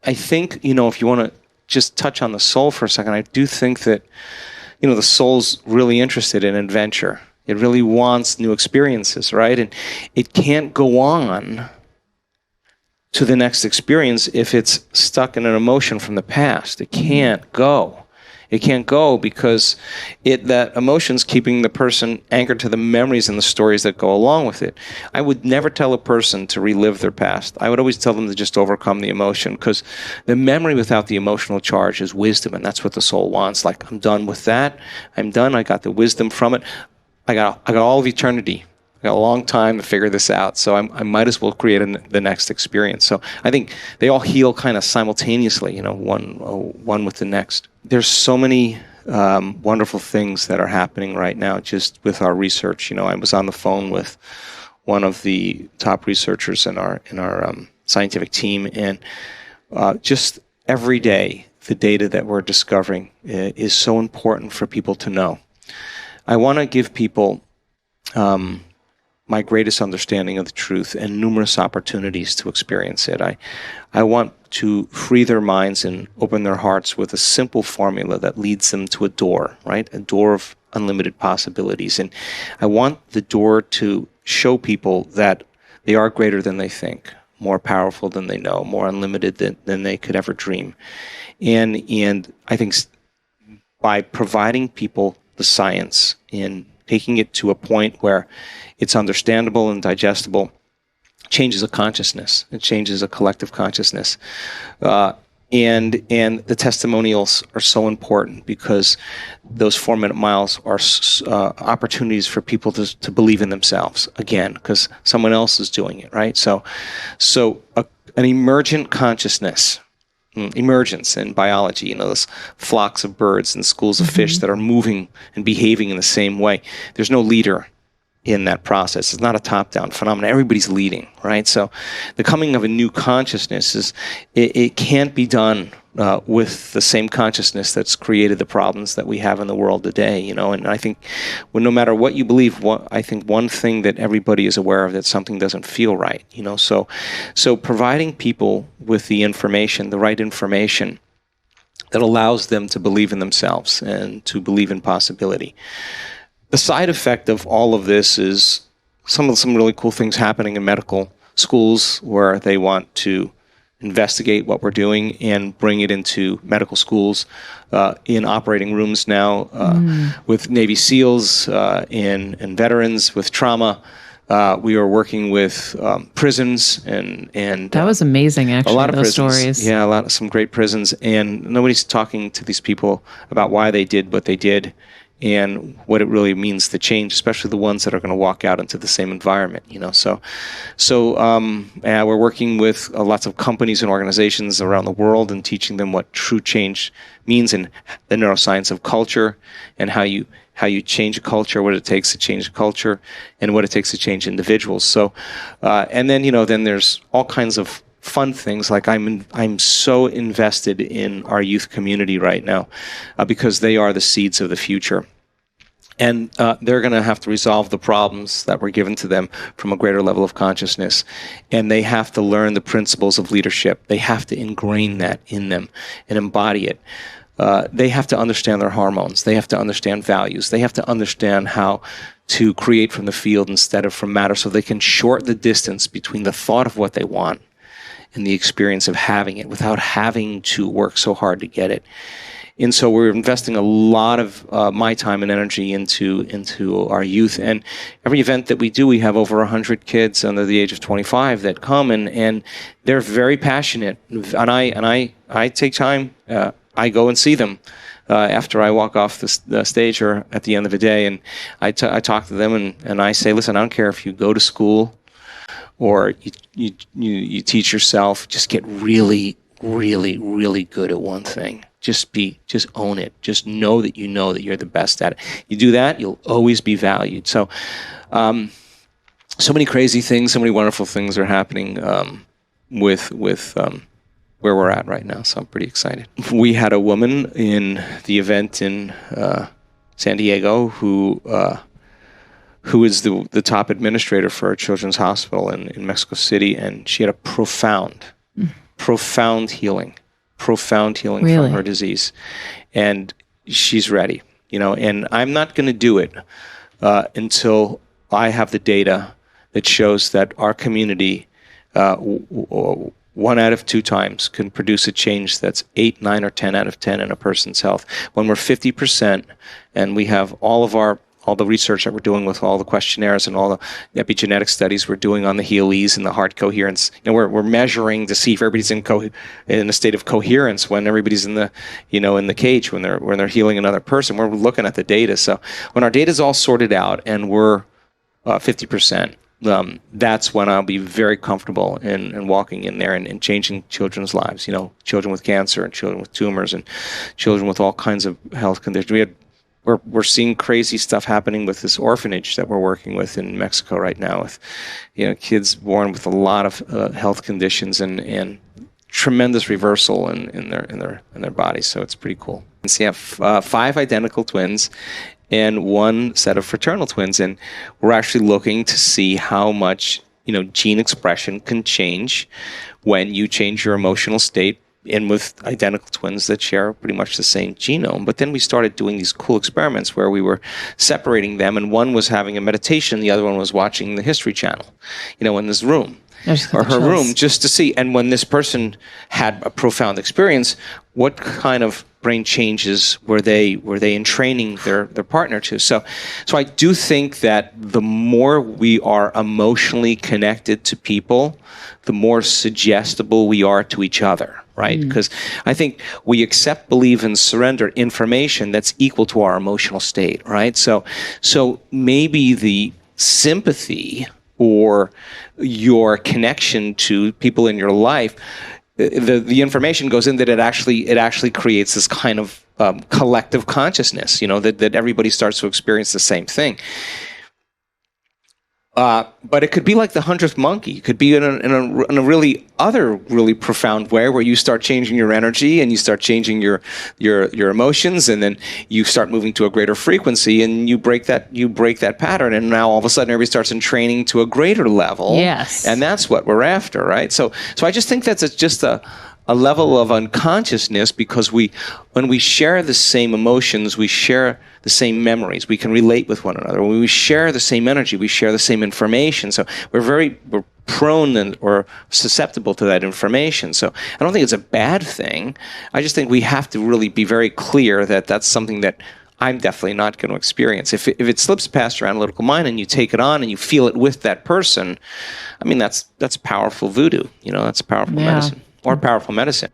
I think, if you want to just touch on the soul for a second, I do think that, the soul's really interested in adventure. It really wants new experiences, right? And it can't go on to the next experience if it's stuck in an emotion from the past. It can't go. It can't go because that emotion's keeping the person anchored to the memories and the stories that go along with it. I would never tell a person to relive their past. I would always tell them to just overcome the emotion, because the memory without the emotional charge is wisdom, and that's what the soul wants. Like, I'm done with that. I'm done. I got the wisdom from it. I got all of eternity. I got a long time to figure this out, so I might as well create the next experience. So I think they all heal kind of simultaneously, one with the next. There's so many wonderful things that are happening right now just with our research. I was on the phone with one of the top researchers in our scientific team, and just every day the data that we're discovering is so important for people to know. I want to give people my greatest understanding of the truth and numerous opportunities to experience it. I want to free their minds and open their hearts with a simple formula that leads them to a door, right? A door of unlimited possibilities. And I want the door to show people that they are greater than they think, more powerful than they know, more unlimited than they could ever dream. And I think by providing people the science and taking it to a point where it's understandable and digestible, changes a consciousness. It changes a collective consciousness. And the testimonials are so important, because those 4-minute miles are opportunities for people to believe in themselves again, because someone else is doing it, right? So an emergent consciousness, emergence in biology, those flocks of birds and schools of fish that are moving and behaving in the same way. There's no leader in that process. It's not a top-down phenomenon. Everybody's leading, right? So the coming of a new consciousness it can't be done with the same consciousness that's created the problems that we have in the world today, and I think no matter what you believe, I think one thing that everybody is aware of, that something doesn't feel right, so providing people with the information, the right information that allows them to believe in themselves and to believe in possibility. The side effect of all of this is some really cool things happening in medical schools, where they want to investigate what we're doing and bring it into medical schools, in operating rooms now, with Navy SEALs and veterans with trauma. We are working with prisons and that was amazing. Actually, a lot of those prisons. Stories. Yeah, some great prisons, and nobody's talking to these people about why they did what they did and what it really means to change, especially the ones that are going to walk out into the same environment. So we're working with lots of companies and organizations around the world and teaching them what true change means, and the neuroscience of culture, and how you change a culture, what it takes to change a culture, and what it takes to change individuals. So, and then there's all kinds of fun things. Like I'm so invested in our youth community right now, because they are the seeds of the future. And they're going to have to resolve the problems that were given to them from a greater level of consciousness. And they have to learn the principles of leadership. They have to ingrain that in them and embody it. They have to understand their hormones. They have to understand values. They have to understand how to create from the field instead of from matter, so they can shorten the distance between the thought of what they want and the experience of having it without having to work so hard to get it. And so we're investing a lot of my time and energy into our youth. And every event that we do, we have over 100 kids under the age of 25 that come, and they're very passionate. And I take time. I go and see them after I walk off the stage or at the end of the day, and I talk to them and I say, listen, I don't care if you go to school or you teach yourself. Just get really, really, really good at one thing. Just own it. Just know that you're the best at it. You do that, you'll always be valued. So, so many crazy things, so many wonderful things are happening with where we're at right now. So I'm pretty excited. We had a woman in the event in San Diego who is the top administrator for a children's hospital in Mexico City, and she had a profound profound healing Really? from her disease. And she's ready, and I'm not going to do it until I have the data that shows that our community, 1 out of 2 times, can produce a change that's 8, 9, or 10 out of 10 in a person's health. When we're 50%, and we have all the research that we're doing with all the questionnaires and all the epigenetic studies we're doing on the HEALEs and the heart coherence, we're measuring to see if everybody's in a state of coherence when everybody's in the cage when they're healing another person. We're looking at the data. So when our data is all sorted out and we're 50%. That's when I'll be very comfortable in walking in there and changing children's lives. Children with cancer and children with tumors and children with all kinds of health conditions. We're seeing crazy stuff happening with this orphanage that we're working with in Mexico right now, with kids born with a lot of health conditions and tremendous reversal in their bodies. So it's pretty cool. And so you have 5 identical twins and 1 set of fraternal twins, and we're actually looking to see how much gene expression can change when you change your emotional state, and with identical twins that share pretty much the same genome. But then we started doing these cool experiments where we were separating them, and one was having a meditation, the other one was watching the History Channel, in this room. Or her room, just to see. And when this person had a profound experience, what kind of brain changes were they entraining their partner to? So I do think that the more we are emotionally connected to people, the more suggestible we are to each other, right? Because I think we accept, believe, and surrender information that's equal to our emotional state, right? So maybe the sympathy or your connection to people in your life, the information goes in that it actually creates this kind of collective consciousness, that everybody starts to experience the same thing. But it could be like the 100th monkey. It could be in a really profound way where you start changing your energy and you start changing your emotions, and then you start moving to a greater frequency, and you break that pattern, and now all of a sudden everybody starts in training to a greater level. Yes. And that's what we're after, right? So I just think that's just a level of unconsciousness, because when we share the same emotions, we share the same memories, we can relate with one another. When we share the same energy, we share the same information. So we're prone or susceptible to that information. So I don't think it's a bad thing. I just think we have to really be very clear that that's something that I'm definitely not going to experience. If it slips past your analytical mind and you take it on and you feel it with that person, I mean, that's powerful voodoo. That's powerful medicine. Or powerful medicine.